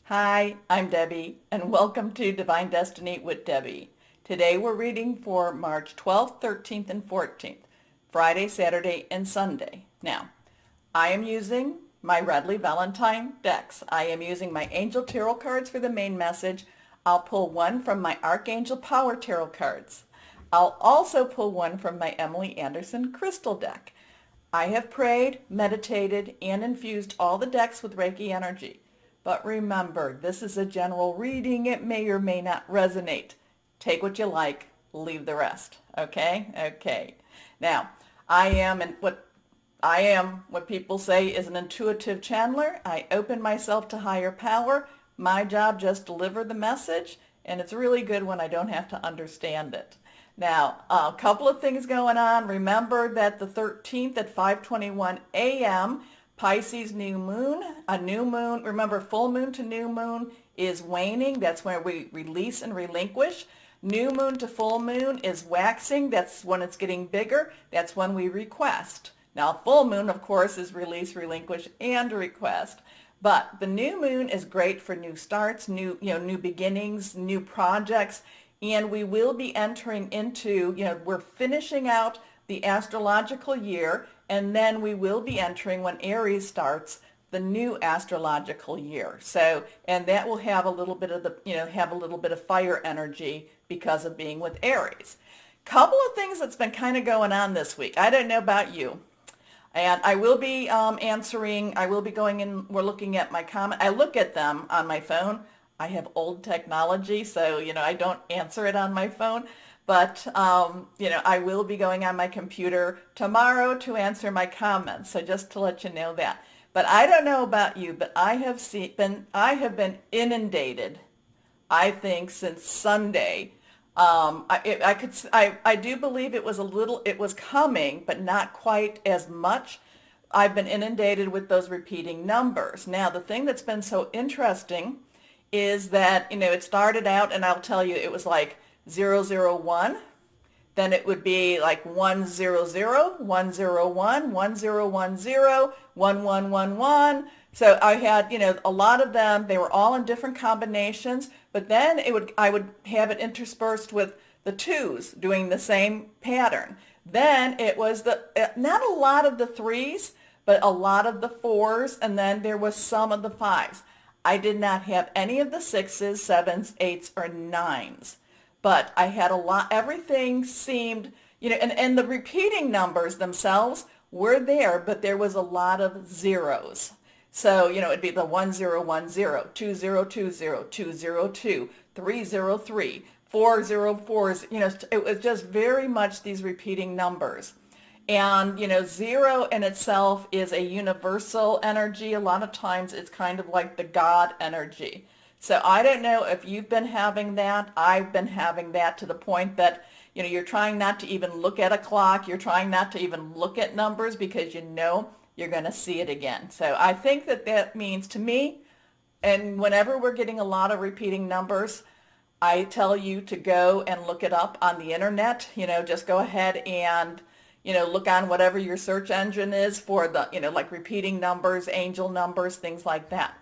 Hi, I'm Debbie, and welcome to Divine Destiny with Debbie. Today we're reading for March 12th, 13th, and 14th, Friday, Saturday, and Sunday. Now, I am using my Redley Valentine decks. I am using my Angel Tarot cards for the main message. I'll pull one from my Archangel Power Tarot cards. I'll also pull one from my Emily Anderson Crystal deck. I have prayed, meditated, and infused all the decks with Reiki energy. But remember, this is a general reading. It may or may not resonate. Take what you like, leave the rest. Okay? Okay. Now, I am what people say is an intuitive channeler. I open myself to higher power. My job just deliver the message, and it's really good when I don't have to understand it. Now, a couple of things going on. Remember that the 13th at 5:21 a.m., Pisces new moon, a new moon. Remember, full moon to new moon is waning. That's where we release and relinquish. New moon to full moon is waxing. That's when it's getting bigger. That's when we request. Now, full moon, of course, is release, relinquish, and request. But the new moon is great for new starts, new beginnings, new projects, and we will be entering into, we're finishing out the astrological year, and then we will be entering, when Aries starts, the new astrological year. So, and that will have a little bit of have a little bit of fire energy because of being with Aries. Couple of things that's been kind of going on this week. I don't know about you. And I will be I will be going in, we're looking at my comment. I look at them on my phone. I have old technology, so, I don't answer it on my phone. But, I will be going on my computer tomorrow to answer my comments. So just to let you know that. But I don't know about you, but I have been inundated, I think, since Sunday. I do believe it was coming, but not quite as much. I've been inundated with those repeating numbers. Now, the thing that's been so interesting is that, it started out, and I'll tell you, it was like 001, then it would be like 100, 101, 1010, 1111. So I had, a lot of them. They were all in different combinations, but then I would have it interspersed with the twos doing the same pattern. Then it was not a lot of the threes, but a lot of the fours, and then there was some of the fives. I did not have any of the sixes, sevens, eights, or nines. But I had a lot, everything seemed, and the repeating numbers themselves were there, but there was a lot of zeros. So, it'd be the 1010, 2020, 202, 303, 404s, it was just very much these repeating numbers. And, zero in itself is a universal energy. A lot of times it's kind of like the God energy. So I don't know if you've been having that. I've been having that to the point that, you're trying not to even look at a clock. You're trying not to even look at numbers because you're going to see it again. So I think that means to me, and whenever we're getting a lot of repeating numbers, I tell you to go and look it up on the internet. Just go ahead and, look on whatever your search engine is for the, like repeating numbers, angel numbers, things like that.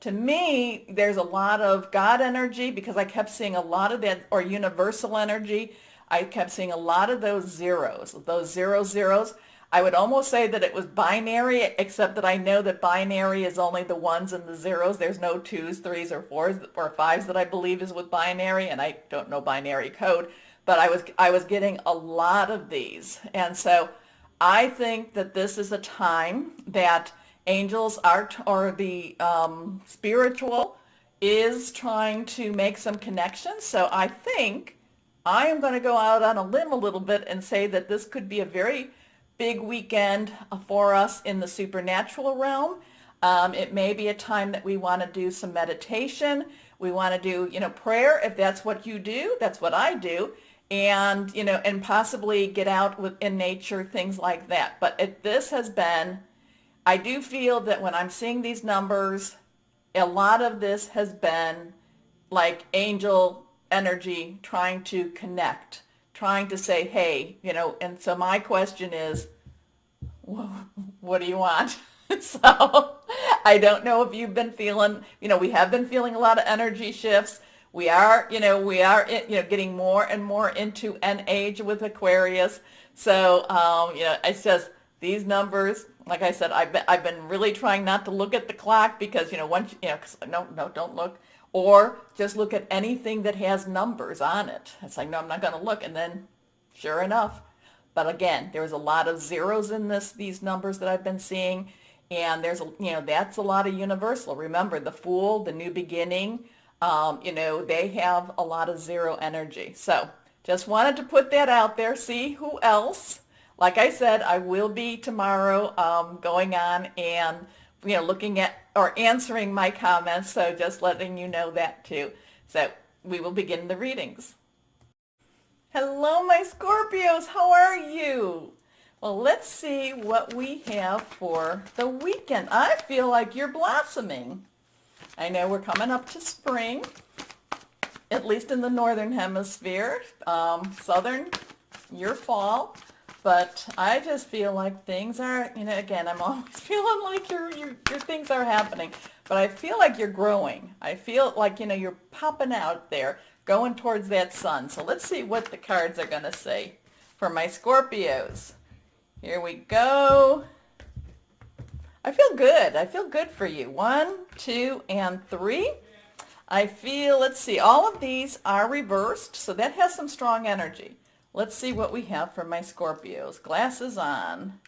To me, there's a lot of God energy because I kept seeing a lot of that, or universal energy. I kept seeing a lot of those zeros, those zeros. I would almost say that it was binary, except that I know that binary is only the ones and the zeros. There's no twos, threes, or fours, or fives that I believe is with binary, and I don't know binary code. But I was getting a lot of these. And so I think that this is a time that angels are, or the spiritual is trying to make some connections. So I think I am going to go out on a limb a little bit and say that this could be a very big weekend for us in the supernatural realm. It may be a time that we want to do some meditation. We want to do, prayer, if that's what you do. That's what I do. And, and possibly get out in nature, things like that. But this has been, I do feel that when I'm seeing these numbers, a lot of this has been like angel energy trying to connect, trying to say, hey, and so my question is, what do you want? So I don't know if you've been feeling, we have been feeling a lot of energy shifts. We are, getting more and more into an age with Aquarius. So, it's just these numbers. Like I said, I've been really trying not to look at the clock because, once, 'cause no, don't look. Or just look at anything that has numbers on it. It's like, no, I'm not going to look. And then, sure enough. But again, there's a lot of zeros in these numbers that I've been seeing. And that's a lot of universal. Remember, the Fool, the New Beginning, they have a lot of zero energy. So just wanted to put that out there. See who else. Like I said, I will be tomorrow going on and looking at or answering my comments, so just letting you know that too. So we will begin the readings. Hello, my Scorpios. How are you? Well, let's see what we have for the weekend. I feel like you're blossoming. I know we're coming up to spring, at least in the northern hemisphere. Southern, you're fall. But I just feel like things are, again, I'm always feeling like your things are happening. But I feel like you're growing. I feel like, you're popping out there, going towards that sun. So let's see what the cards are going to say for my Scorpios. Here we go. I feel good. I feel good for you. 1, 2, and 3. I feel, let's see, all of these are reversed. So that has some strong energy. Let's see what we have for my Scorpios. Glasses on.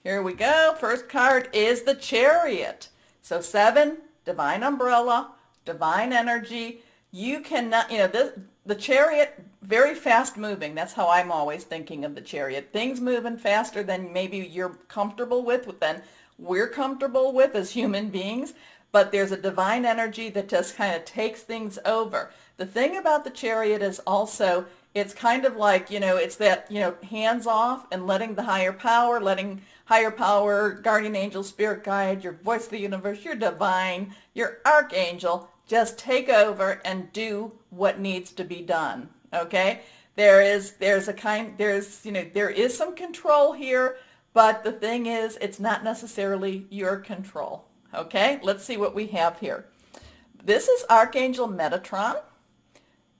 Here we go. First card is the Chariot. So 7, divine umbrella, divine energy. You cannot, the Chariot, very fast moving. That's how I'm always thinking of the Chariot. Things moving faster than maybe you're comfortable with, than we're comfortable with as human beings. But there's a divine energy that just kind of takes things over. The thing about the Chariot is also, it's kind of like, it's that, hands off and letting higher power, guardian angel, spirit guide, your voice of the universe, your divine, your archangel, just take over and do what needs to be done. Okay? There is some control here, but the thing is, it's not necessarily your control. Okay? Let's see what we have here. This is Archangel Metatron.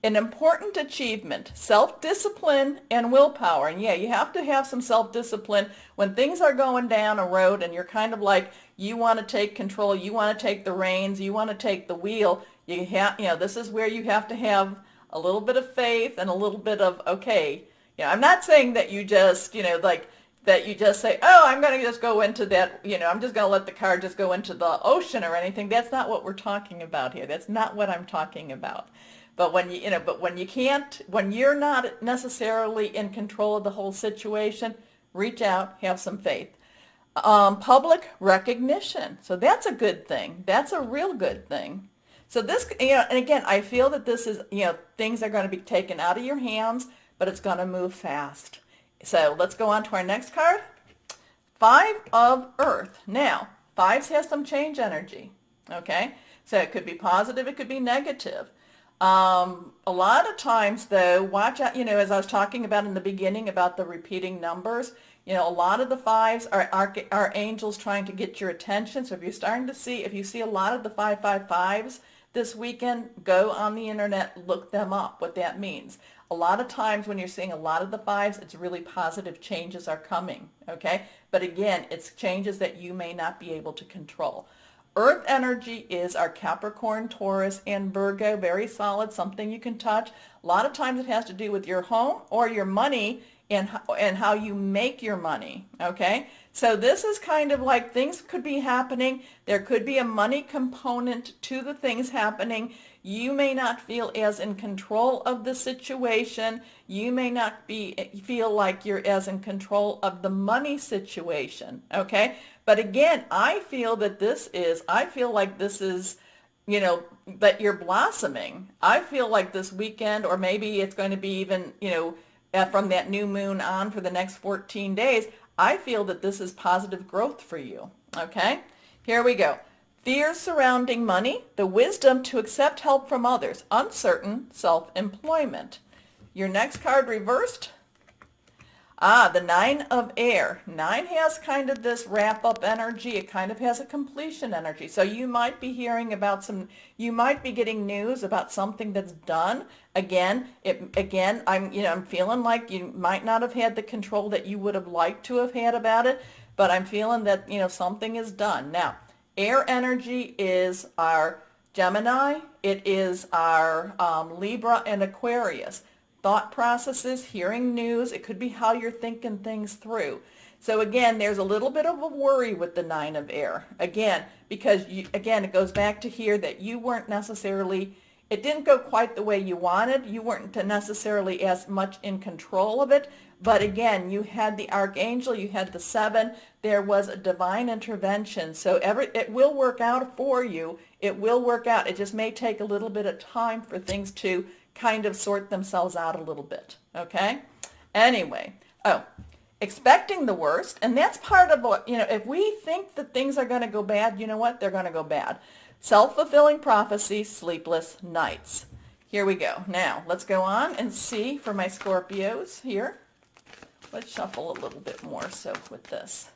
An important achievement, self-discipline and willpower. And yeah, you have to have some self-discipline when things are going down a road and you're kind of like, you want to take control, you want to take the reins, you want to take the wheel. This is where you have to have a little bit of faith and a little bit of, okay. I'm not saying that you just, that you just say, oh, I'm going to just go into that, I'm just going to let the car just go into the ocean or anything. That's not what we're talking about here. That's not what I'm talking about. But when when you're not necessarily in control of the whole situation, reach out, have some faith. Public recognition. So that's a good thing. That's a real good thing. So this, and again, I feel that this is, things are going to be taken out of your hands, but it's going to move fast. So let's go on to our next card. 5 of Earth. Now, 5s has some change energy. Okay? So it could be positive, it could be negative. A lot of times though, watch out, as I was talking about in the beginning about the repeating numbers, a lot of the 5s are angels trying to get your attention. So if you see a lot of the 555s this weekend, go on the internet, look them up, what that means. A lot of times when you're seeing a lot of the 5s, it's really positive changes are coming, okay? But again, it's changes that you may not be able to control. Earth energy is our Capricorn, Taurus, and Virgo. Very solid, something you can touch. A lot of times it has to do with your home or your money and how you make your money, okay? So this is kind of like things could be happening. There could be a money component to the things happening. You may not feel as in control of the situation. You may not feel like you're as in control of the money situation, okay? But again, I feel like this is, that you're blossoming. I feel like this weekend, or maybe it's going to be even, from that new moon on for the next 14 days, I feel that this is positive growth for you, okay? Here we go. Fears surrounding money, the wisdom to accept help from others, uncertain self-employment. Your next card reversed, The nine of air. Nine has kind of this wrap-up energy. It kind of has a completion energy. So you might be hearing about you might be getting news about something that's done. Again, I'm feeling like you might not have had the control that you would have liked to have had about it, but I'm feeling that, something is done. Now, air energy is our Gemini. It is our Libra and Aquarius. Thought processes, hearing news. It could be how you're thinking things through. So again, there's a little bit of a worry with the nine of air. Again, because it goes back to here that you weren't necessarily, it didn't go quite the way you wanted. You weren't necessarily as much in control of it. But again, you had the archangel, you had the seven. There was a divine intervention. So it will work out for you. It will work out. It just may take a little bit of time for things to kind of sort themselves out a little bit, okay? Anyway, expecting the worst, and that's part of what, if we think that things are going to go bad, you know what? They're going to go bad. Self-fulfilling prophecy, sleepless nights. Here we go. Now, let's go on and see for my Scorpios here. Let's shuffle a little bit more so with this.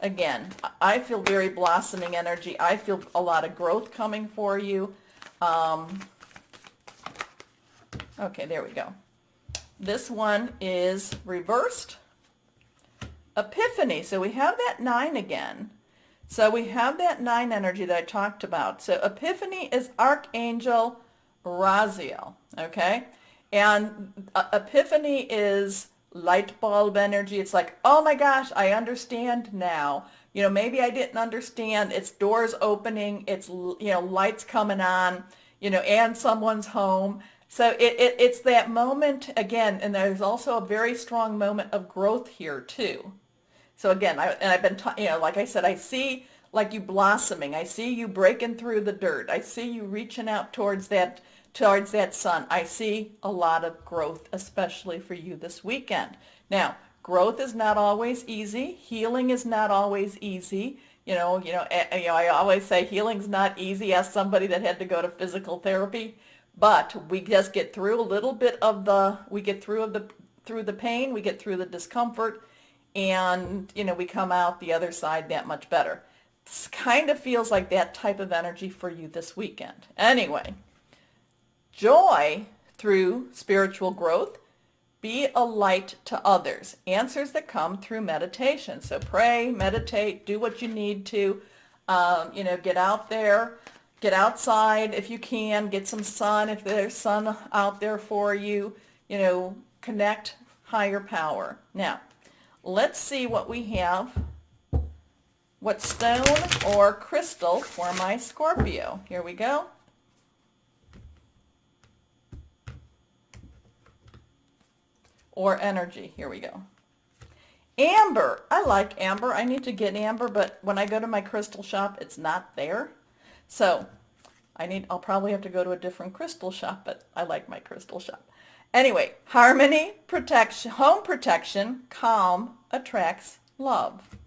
Again, I feel very blossoming energy. I feel a lot of growth coming for you. Okay, there we go. This one is reversed. Epiphany. So we have that 9 again. So we have that 9 energy that I talked about. So Epiphany is Archangel Raziel. Okay? And Epiphany is light bulb energy. It's like, oh my gosh, I understand now. Maybe I didn't understand. It's doors opening. It's, lights coming on, and someone's home. So it's that moment again, and there's also a very strong moment of growth here too. So again, I've been, like I said, I see like you blossoming. I see you breaking through the dirt. I see you reaching out towards that sun. I see a lot of growth, especially for you this weekend. Now, growth is not always easy. Healing is not always easy. I always say healing's not easy. As somebody that had to go to physical therapy. But we just get through a little bit of we get through the pain, we get through the discomfort, and, we come out the other side that much better. This kind of feels like that type of energy for you this weekend. Anyway, joy through spiritual growth, be a light to others. Answers that come through meditation. So pray, meditate, do what you need to, get out there. Get outside if you can. Get some sun if there's sun out there for you. Connect higher power. Now, let's see what we have. What stone or crystal for my Scorpio? Here we go. Or energy. Here we go. Amber. I like amber. I need to get amber, but when I go to my crystal shop, it's not there. So I'll probably have to go to a different crystal shop, but I like my crystal shop. Anyway, harmony, protection, home protection, calm attracts love.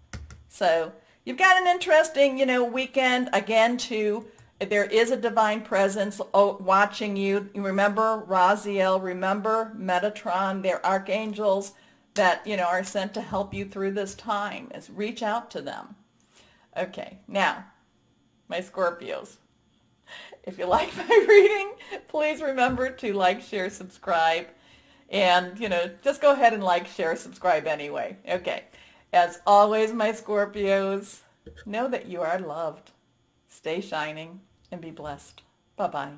So you've got an interesting, weekend. Again, too, there is a divine presence watching you. You remember Raziel, remember Metatron, they're archangels that, are sent to help you through this time. Reach out to them. Okay, now, my Scorpios. If you like my reading, please remember to like, share, subscribe. And, just go ahead and like, share, subscribe anyway. Okay. As always, my Scorpios, know that you are loved. Stay shining and be blessed. Bye-bye.